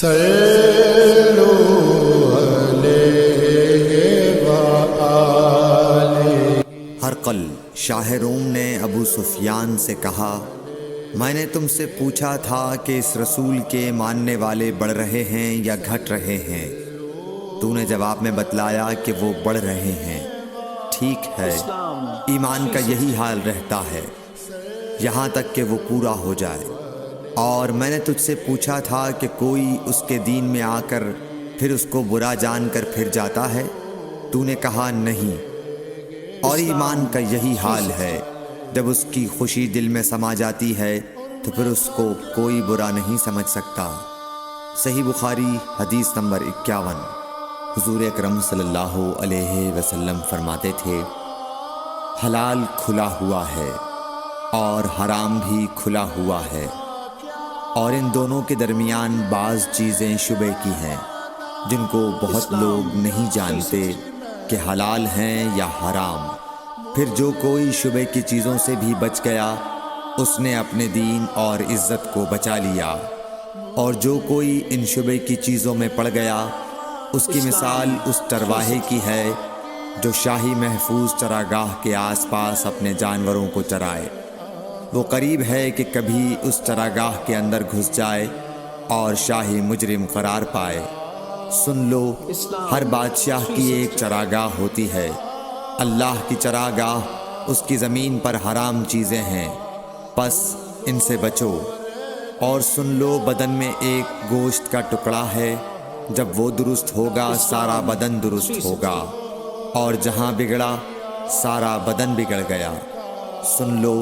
صلوا علیہ وآلہ۔ ہرقل شاہ روم نے ابو سفیان سے کہا، میں نے تم سے پوچھا تھا کہ اس رسول کے ماننے والے بڑھ رہے ہیں یا گھٹ رہے ہیں؟ تو نے جواب میں بتلایا کہ وہ بڑھ رہے ہیں۔ ٹھیک ہے، ایمان کا یہی حال رہتا ہے یہاں تک کہ وہ پورا ہو جائے۔ اور میں نے تجھ سے پوچھا تھا کہ کوئی اس کے دین میں آ کر پھر اس کو برا جان کر پھر جاتا ہے؟ تو نے کہا نہیں۔ اور ایمان کا یہی حال ہے، جب اس کی خوشی دل میں سما جاتی ہے تو پھر اس کو کوئی برا نہیں سمجھ سکتا۔ صحیح بخاری حدیث نمبر 51۔ حضور اکرم صلی اللہ علیہ وسلم فرماتے تھے، حلال کھلا ہوا ہے اور حرام بھی کھلا ہوا ہے، اور ان دونوں کے درمیان بعض چیزیں شبے کی ہیں جن کو بہت لوگ نہیں جانتے کہ حلال ہیں یا حرام۔ پھر جو کوئی شبے کی چیزوں سے بھی بچ گیا اس نے اپنے دین اور عزت کو بچا لیا، اور جو کوئی ان شبے کی چیزوں میں پڑ گیا اس کی مثال اس چرواہے کی ہے جو شاہی محفوظ چراگاہ کے آس پاس اپنے جانوروں کو چرائے۔ وہ قریب ہے کہ کبھی اس چراگاہ کے اندر گھس جائے اور شاہی مجرم قرار پائے۔ سن لو، ہر بادشاہ کی ایک چراگاہ ہوتی ہے، اللہ کی چراگاہ اس کی زمین پر حرام چیزیں ہیں، پس ان سے بچو۔ اور سن لو، بدن میں ایک گوشت کا ٹکڑا ہے، جب وہ درست ہوگا سارا بدن درست ہوگا، اور جہاں بگڑا سارا بدن بگڑ گیا۔ سن لو،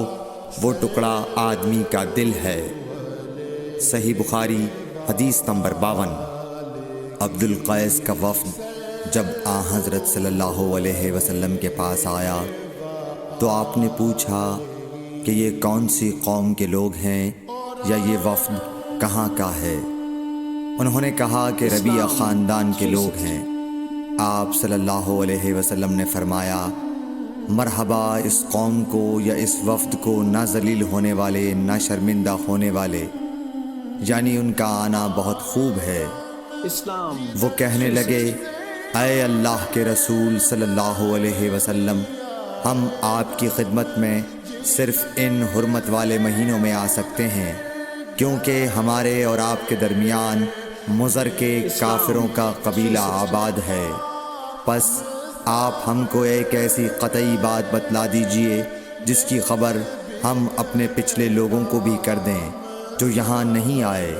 وہ ٹکڑا آدمی کا دل ہے۔ صحیح بخاری حدیث نمبر 52۔ عبد القیس کا وفد جب حضرت صلی اللہ علیہ وسلم کے پاس آیا تو آپ نے پوچھا کہ یہ کون سی قوم کے لوگ ہیں یا یہ وفد کہاں کا ہے؟ انہوں نے کہا کہ ربیعہ خاندان کے لوگ ہیں۔ آپ صلی اللہ علیہ وسلم نے فرمایا، مرحبا اس قوم کو یا اس وفد کو، نہ ذلیل ہونے والے نہ شرمندہ ہونے والے، یعنی ان کا آنا بہت خوب ہے۔ وہ کہنے لگے، اے اللہ کے رسول صلی اللہ علیہ وسلم، ہم آپ کی خدمت میں صرف ان حرمت والے مہینوں میں آ سکتے ہیں، کیونکہ ہمارے اور آپ کے درمیان مضر کے کافروں کا قبیلہ آباد ہے۔ پس آپ ہم کو ایک ایسی قطعی بات بتلا دیجئے جس کی خبر ہم اپنے پچھلے لوگوں کو بھی کر دیں جو یہاں نہیں آئے،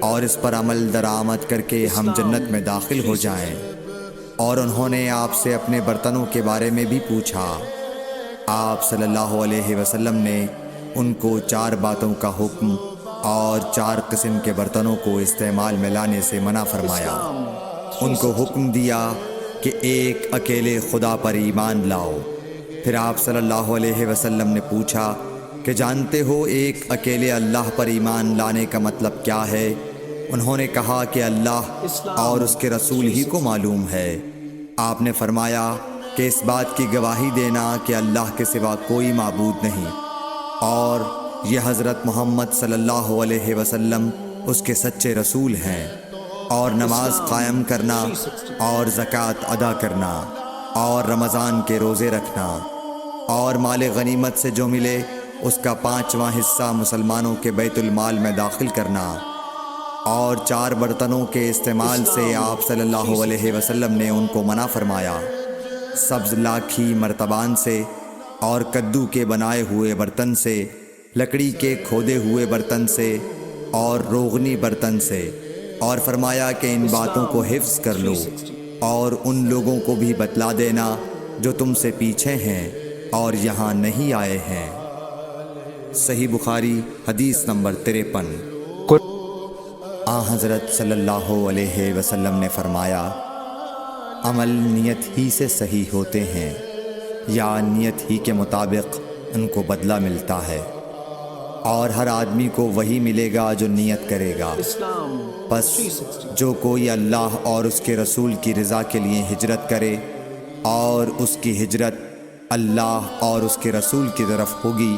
اور اس پر عمل درآمد کر کے ہم جنت میں داخل ہو جائیں۔ اور انہوں نے آپ سے اپنے برتنوں کے بارے میں بھی پوچھا۔ آپ صلی اللہ علیہ وسلم نے ان کو 4 باتوں کا حکم اور 4 قسم کے برتنوں کو استعمال میں لانے سے منع فرمایا۔ ان کو حکم دیا کہ ایک اکیلے خدا پر ایمان لاؤ۔ پھر آپ صلی اللہ علیہ وسلم نے پوچھا کہ جانتے ہو ایک اکیلے اللہ پر ایمان لانے کا مطلب کیا ہے؟ انہوں نے کہا کہ اللہ اور اس کے رسول ہی کو معلوم ہے۔ آپ نے فرمایا کہ اس بات کی گواہی دینا کہ اللہ کے سوا کوئی معبود نہیں، اور یہ حضرت محمد صلی اللہ علیہ وسلم اس کے سچے رسول ہیں، اور نماز قائم کرنا اور زکوٰۃ ادا کرنا اور رمضان کے روزے رکھنا، اور مال غنیمت سے جو ملے اس کا 5واں حصہ مسلمانوں کے بیت المال میں داخل کرنا، اور 4 برتنوں کے استعمال سے آپ صلی اللہ علیہ وسلم نے ان کو منع فرمایا، سبز لاکھی مرتبان سے اور کدو کے بنائے ہوئے برتن سے، لکڑی کے کھودے ہوئے برتن سے اور روغنی برتن سے، اور فرمایا کہ ان باتوں کو حفظ کر لو اور ان لوگوں کو بھی بتلا دینا جو تم سے پیچھے ہیں اور یہاں نہیں آئے ہیں۔ صحیح بخاری حدیث نمبر 53۔ حضرت صلی اللہ علیہ وسلم نے فرمایا، عمل نیت ہی سے صحیح ہوتے ہیں، یا نیت ہی کے مطابق ان کو بدلہ ملتا ہے، اور ہر آدمی کو وہی ملے گا جو نیت کرے گا۔ پس جو کوئی اللہ اور اس کے رسول کی رضا کے لیے ہجرت کرے اور اس کی ہجرت اللہ اور اس کے رسول کی طرف ہوگی،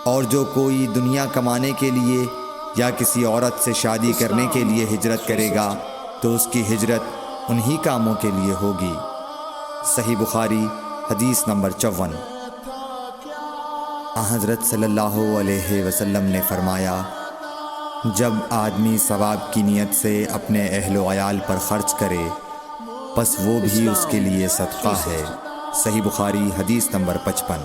اور جو کوئی دنیا کمانے کے لیے یا کسی عورت سے شادی کرنے کے لیے ہجرت کرے گا تو اس کی ہجرت انہی کاموں کے لیے ہوگی۔ صحیح بخاری حدیث نمبر 54۔ حضرت صلی اللہ علیہ وسلم نے فرمایا، جب آدمی ثواب کی نیت سے اپنے اہل و عیال پر خرچ کرے پس وہ بھی اس کے لیے صدقہ ہے۔ صحیح بخاری حدیث نمبر 55۔